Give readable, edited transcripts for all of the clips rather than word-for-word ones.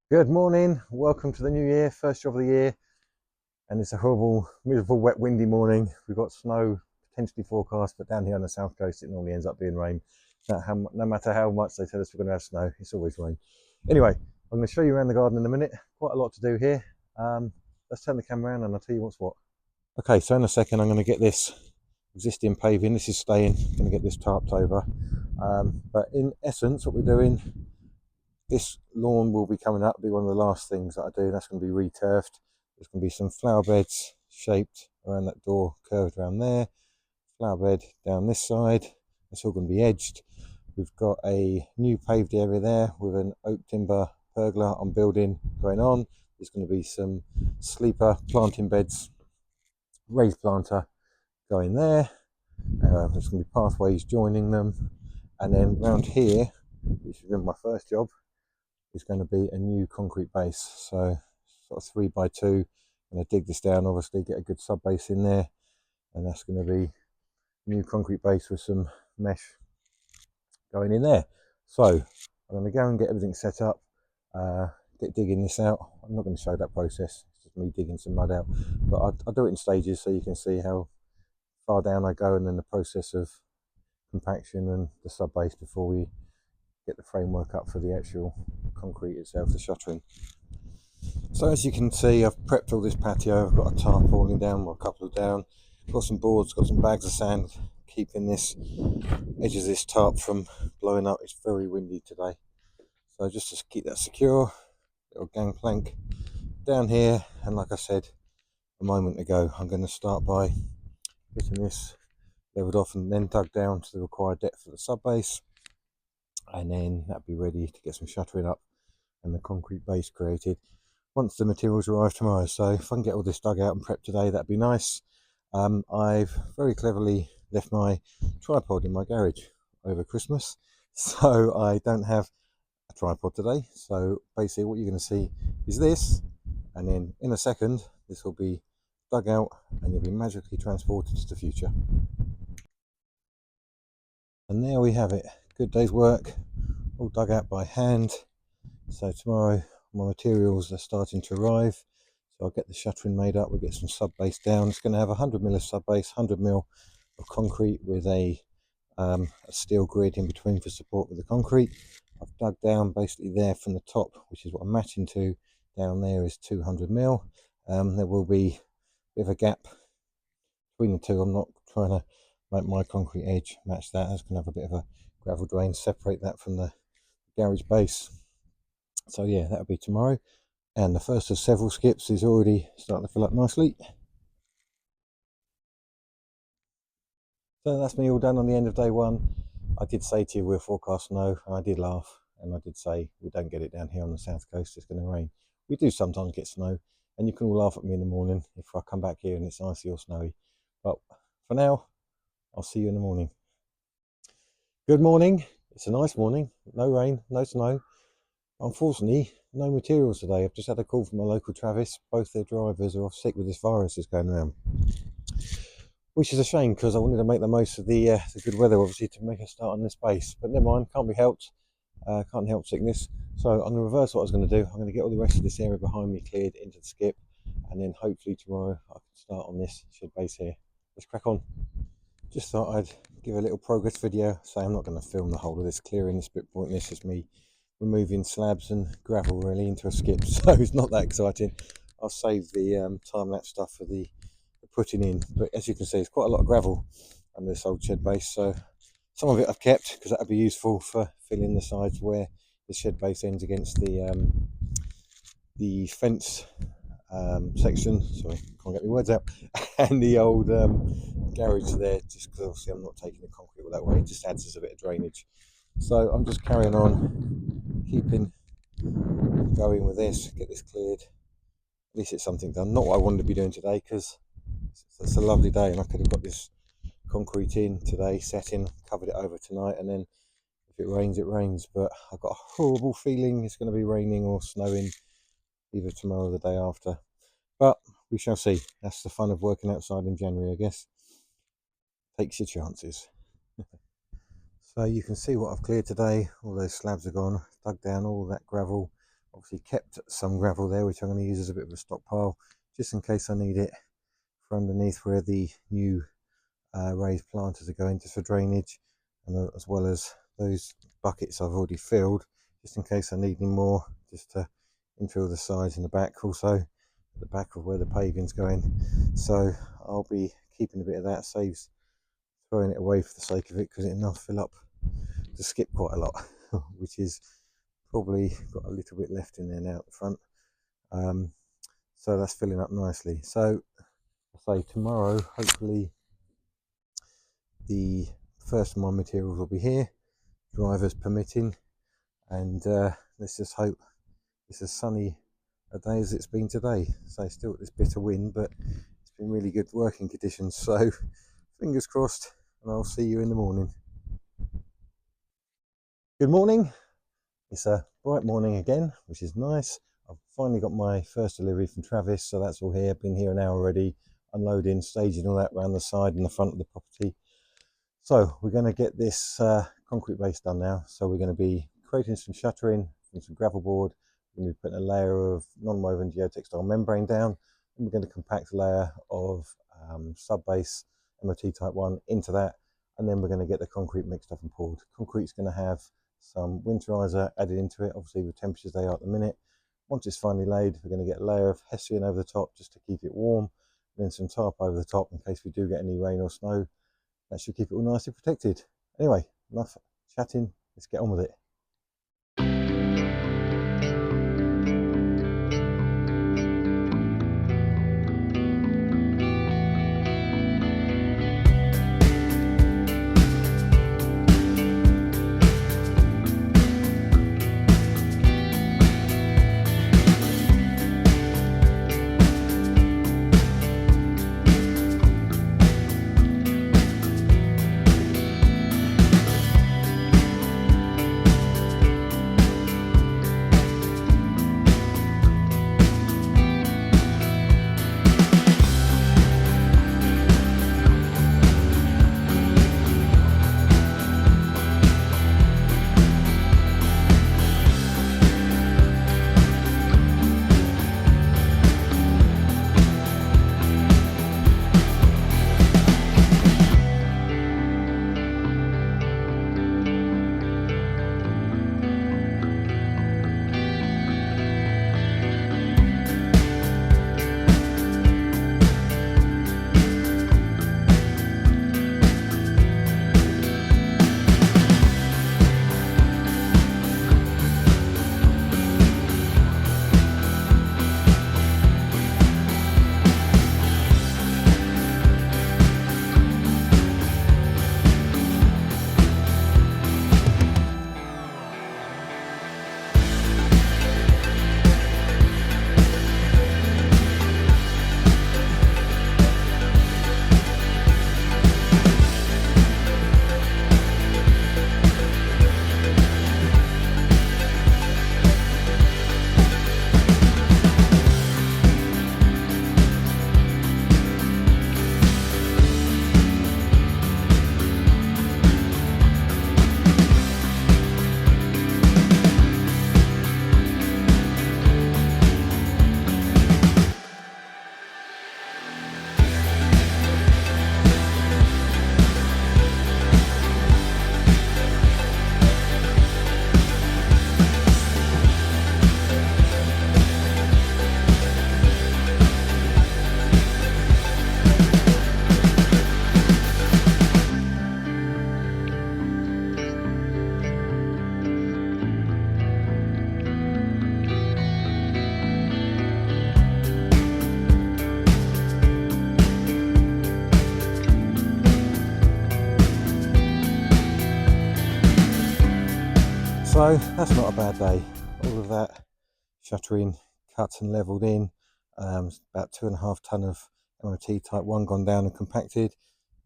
Good morning, welcome to the new year, first job of the year, and it's a horrible, miserable, wet, windy morning. We've got snow potentially forecast, but down here on the south coast it normally ends up being rain. No matter how much they tell us we're going to have snow, it's always rain. Anyway, I'm going to show you around the garden in a minute. Quite a lot to do here. Let's turn the camera around and I'll tell you what's what. Okay, so in a second I'm going to get this existing paving, this is staying, I'm going to get this tarped over. But in essence what we're doing, this lawn will be coming up, be one of the last things that I do. That's going to be returfed. There's going to be some flower beds shaped around that door, curved around there. Flower bed down this side. It's all going to be edged. We've got a new paved area there with an oak timber pergola on building going on. There's going to be some sleeper planting beds, raised planter going there. There's going to be pathways joining them. And then round here, which has been my first job, is going to be a new concrete base. So sort of 3x2. I'm going to dig this down, obviously get a good sub base in there, and that's going to be a new concrete base with some mesh going in there. So I'm going to go and get everything set up, get digging this out. I'm not going to show that process, it's just me digging some mud out, but I'll do it in stages so you can see how far down I go, and then the process of compaction and the sub base before we get the framework up for the actual concrete itself, the shuttering. So as you can see, I've prepped all this patio. I've got a tarpaulin down, or a couple of down. Got some boards, got some bags of sand, keeping this edge of this tarp from blowing up. It's very windy today. So just to keep that secure, little gangplank down here. And like I said a moment ago, I'm going to start by getting this leveled off and then dug down to the required depth for the sub base. And then that'll be ready to get some shuttering up and the concrete base created once the materials arrive tomorrow. So if I can get all this dug out and prepped today, that'd be nice. I've very cleverly left my tripod in my garage over Christmas, so I don't have a tripod today. So basically what you're going to see is this, and then in a second this will be dug out and you'll be magically transported to the future. And there we have it, good day's work, all dug out by hand. So tomorrow my materials are starting to arrive, so I'll get the shuttering made up, we'll get some sub base down. It's going to have 100mm of sub base, 100mm of concrete with a steel grid in between for support with the concrete. I've dug down basically there from the top, which is what I'm matching to, down there is 200mm. There will be a bit of a gap between the two. I'm not trying to make my concrete edge match that. It's going to have a bit of a gravel drain, separate that from the garage base. So yeah, that'll be tomorrow. And the first of several skips is already starting to fill up nicely. So that's me all done on the end of day one. I did say to you we'll forecast snow, and I did laugh, and I did say we don't get it down here on the south coast, it's going to rain. We do sometimes get snow, and you can all laugh at me in the morning if I come back here and it's icy or snowy. But for now, I'll see you in the morning. Good morning. It's a nice morning. No rain, no snow. Unfortunately, no materials today. I've just had a call from my local Travis. Both their drivers are off sick with this virus that's going around, which is a shame because I wanted to make the most of the good weather, obviously, to make a start on this base. But never mind, can't be helped. Can't help sickness. So I'm going to reverse what I was going to do. I'm going to get all the rest of this area behind me cleared into the skip, and then hopefully tomorrow I can start on this shed base here. Let's crack on. Just thought I'd give a little progress video. So I'm not going to film the whole of this clearing. It's a bit pointless. It's me removing slabs and gravel really into a skip, so it's not that exciting. I'll save the time-lapse stuff for the putting in, but as you can see, it's quite a lot of gravel under this old shed base, so some of it I've kept because that would be useful for filling the sides where the shed base ends against the fence section. Sorry, can't get my words out. And the old garage there, just because obviously I'm not taking the concrete all that way, it just adds as a bit of drainage. So I'm just carrying on, keeping going with this, get this cleared. At least it's something done. Not what I wanted to be doing today because it's a lovely day and I could have got this concrete in today, setting, covered it over tonight, and then if it rains, it rains. But I've got a horrible feeling it's going to be raining or snowing either tomorrow or the day after. But we shall see. That's the fun of working outside in January, I guess. Takes your chances. So you can see what I've cleared today. All those slabs are gone. Dug down all that gravel obviously kept some gravel there, which I'm going to use as a bit of a stockpile, just in case I need it for underneath where the new raised planters are going, just for drainage, and as well as those buckets I've already filled, just in case I need any more, just to infill the sides and the back, also at the back of where the paving's going. So I'll be keeping a bit of that, saves throwing it away for the sake of it, because it'll fill up to skip quite a lot, which is probably got a little bit left in there now at the front. So that's filling up nicely. So I say tomorrow, hopefully the first of my materials will be here, drivers permitting, and let's just hope it's as sunny a day as it's been today. So still this bit of wind, but it's been really good working conditions, so fingers crossed, and I'll see you in the morning. Good morning. It's a bright morning again, which is nice. I've finally got my first delivery from Travis, so that's all here. Been here an hour already, unloading, staging all that around the side and the front of the property. So we're going to get this concrete base done now. So we're going to be creating some shuttering and some gravel board. We're going to be putting a layer of non-woven geotextile membrane down, and we're going to compact a layer of Subbase MOT type 1 into that, and then we're going to get the concrete mixed up and poured. Concrete's going to have some winterizer added into it, obviously with temperatures they are at the minute. Once it's finally laid, we're going to get a layer of hessian over the top just to keep it warm, and then some tarp over the top in case we do get any rain or snow. That should keep it all nicely protected. Anyway, enough chatting, let's get on with it. So that's not a bad day. All of that shuttering cut and levelled in, about 2.5 tonne of MOT type 1 gone down and compacted.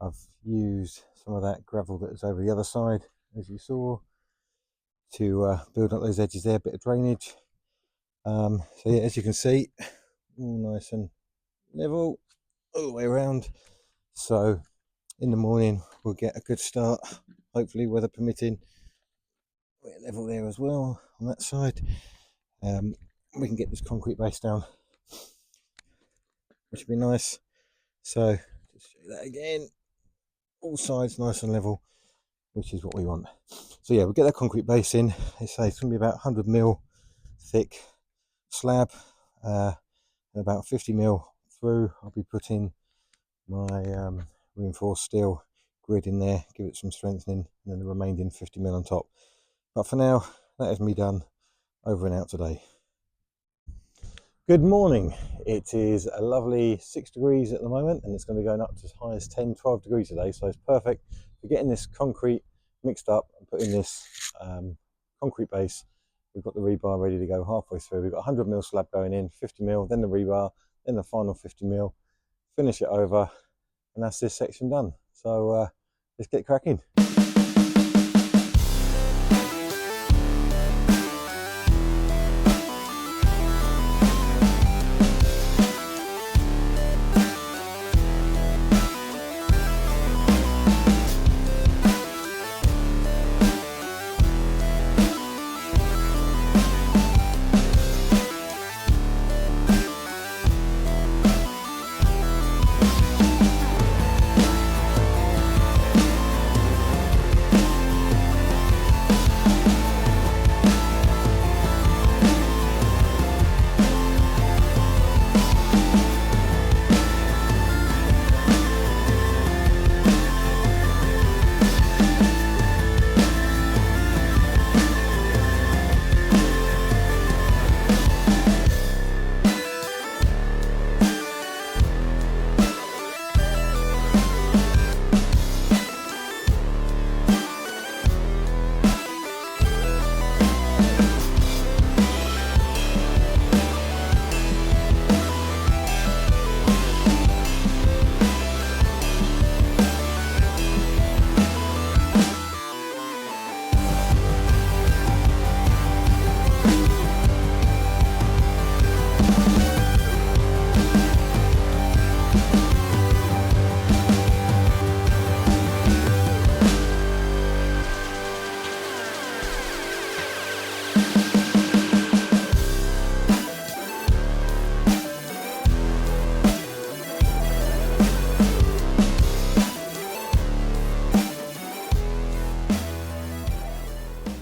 I've used some of that gravel that was over the other side, as you saw, to build up those edges there, a bit of drainage. So yeah, as you can see, all nice and level all the way around. So in the morning we'll get a good start, hopefully weather permitting. We're level there as well on that side, We can get this concrete base down, which would be nice. So just show that again, all sides nice and level, which is what we want. So yeah, we'll get that concrete base in. They say it's going to be about 100mm thick slab, and about 50mm through. I'll be putting my reinforced steel grid in there, give it some strengthening, and then the remaining 50mm on top. But for now, that is me done. Over and out today. Good morning. It is a lovely 6 degrees at the moment, and it's going to be going up to as high as 10-12 degrees today, so it's perfect for getting this concrete mixed up and putting this concrete base. We've got the rebar ready to go halfway through. We've got 100mm slab going in, 50mm, then the rebar, then the final 50mm, finish it over, and that's this section done. So let's get cracking.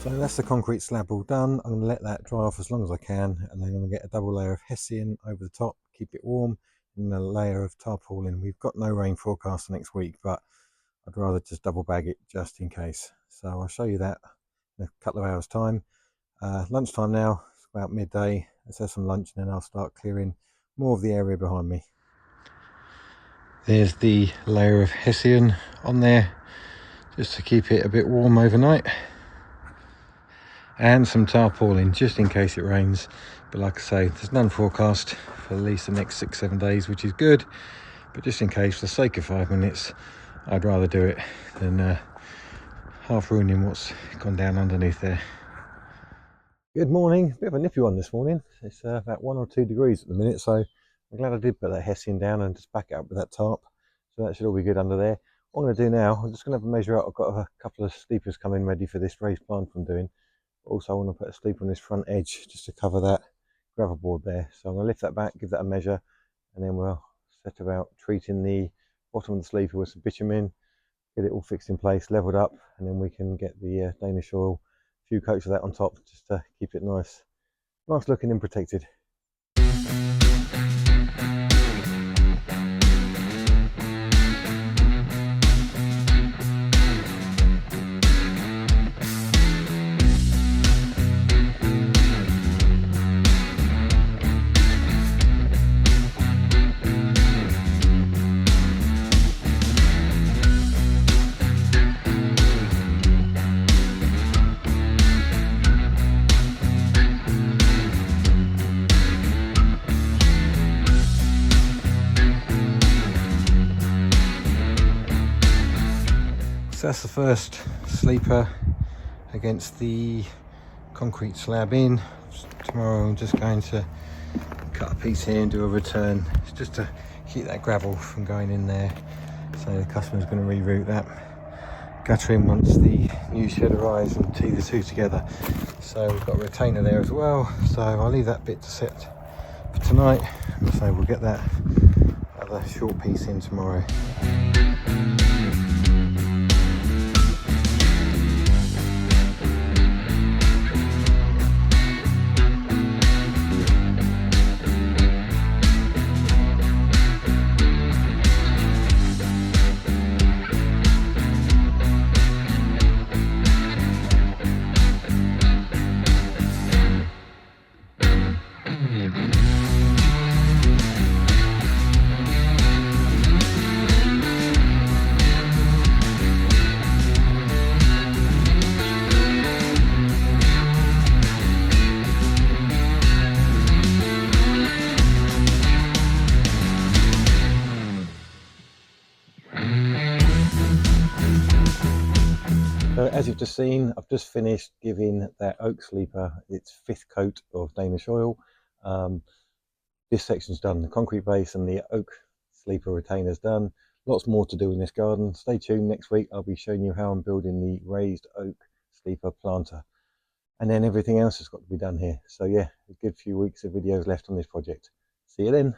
So that's the concrete slab all done. I'm going to let that dry off as long as I can, and then I'm going to get a double layer of hessian over the top, keep it warm, and a layer of tarpaulin. We've got no rain forecast for next week, but I'd rather just double bag it just in case. So I'll show you that in a couple of hours time. Lunchtime now, it's about midday. Let's have some lunch and then I'll start clearing more of the area behind me. There's the layer of hessian on there, just to keep it a bit warm overnight. And some tarpaulin just in case it rains, but like I say, there's none forecast for at least the next 6-7 days, which is good, but just in case, for the sake of 5 minutes, I'd rather do it than half ruining what's gone down underneath there. Good morning. Bit of a nippy one this morning. It's about 1 or 2 degrees at the minute, so I'm glad I did put that hessian down and just back it up with that tarp, so that should all be good under there. What I'm going to do now, I'm just going to have a measure out. I've got a couple of sleepers coming ready for this raised plant I'm doing. Also, I want to put a sleeper on this front edge just to cover that gravel board there. So I'm going to lift that back, give that a measure, and then we'll set about treating the bottom of the sleeper with some bitumen, get it all fixed in place, leveled up, and then we can get the Danish oil, a few coats of that on top just to keep it nice looking and protected. So that's the first sleeper against the concrete slab in. Tomorrow I'm just going to cut a piece here and do a return. It's just to keep that gravel from going in there. So the customer's going to reroute that guttering once the new shed arrives and tee the two together. So we've got a retainer there as well, so I'll leave that bit to set for tonight, and so we'll get that other short piece in tomorrow. So as you've just seen, I've just finished giving that oak sleeper its 5th coat of Danish oil. This section's done, the concrete base and the oak sleeper retainer's done. Lots more to do in this garden. Stay tuned, next week I'll be showing you how I'm building the raised oak sleeper planter. And then everything else has got to be done here. So yeah, a good few weeks of videos left on this project. See you then.